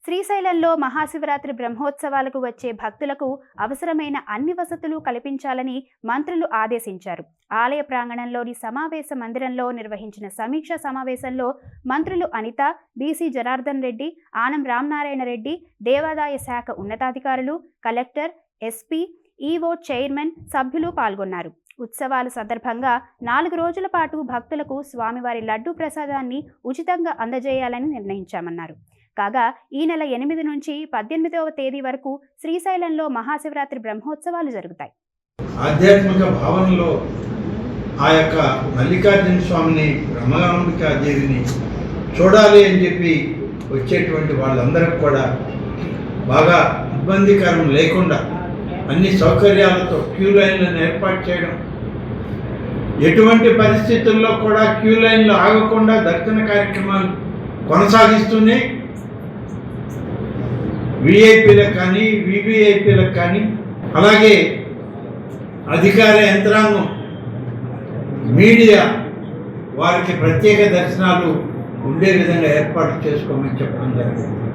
శ్రీశైలంలో మహాశివరాత్రి బ్రహ్మోత్సవాలకు వచ్చే భక్తులకు అవసరమైన అన్ని వసతులు కల్పించాలని మంత్రులు ఆదేశించారు. ఆలయ ప్రాంగణంలోని సమావేశ మందిరంలో నిర్వహించిన సమీక్షా సమావేశంలో మంత్రులు అనిత, బీసీ జనార్దన్ రెడ్డి, ఆనం రామనారాయణ రెడ్డి, దేవాదాయ శాఖ ఉన్నతాధికారులు, కలెక్టర్, ఎస్పీ, ఈవో, చైర్మన్, సభ్యులు పాల్గొన్నారు. ఉత్సవాల సందర్భంగా 4 రోజుల పాటు భక్తులకు స్వామివారి లడ్డూ ప్రసాదాన్ని ఉచితంగా అందజేయాలని నిర్ణయించామన్నారు. కాగా ఈ నెల 8 నుంచి 18వ తేదీ వరకు శ్రీశైలంలో మహాశివరాత్రి బ్రహ్మోత్సవాలు జరుగుతాయి. ఆధ్యాత్మిక భావనలో ఆ యొక్క మల్లికార్జున స్వామిని, బ్రహ్మగాంబికా దేవిని చూడాలి అని చెప్పి వచ్చేటువంటి వాళ్ళందరికీ కూడా బాగా ఇబ్బందికరం లేకుండా అన్ని సౌకర్యాలతో క్యూ లైన్లను ఏర్పాటు చేయడం, ఎటువంటి పరిస్థితుల్లో కూడా క్యూ లైన్లు ఆగకుండా దర్శన కార్యక్రమాలు కొనసాగిస్తూనే విఐపీలకు కానీ వివిఐపీలకు కానీ అలాగే అధికార యంత్రాంగం, మీడియా వారికి ప్రత్యేక దర్శనాలు ఉండే విధంగా ఏర్పాటు చేసుకోమని చెప్పడం జరిగింది.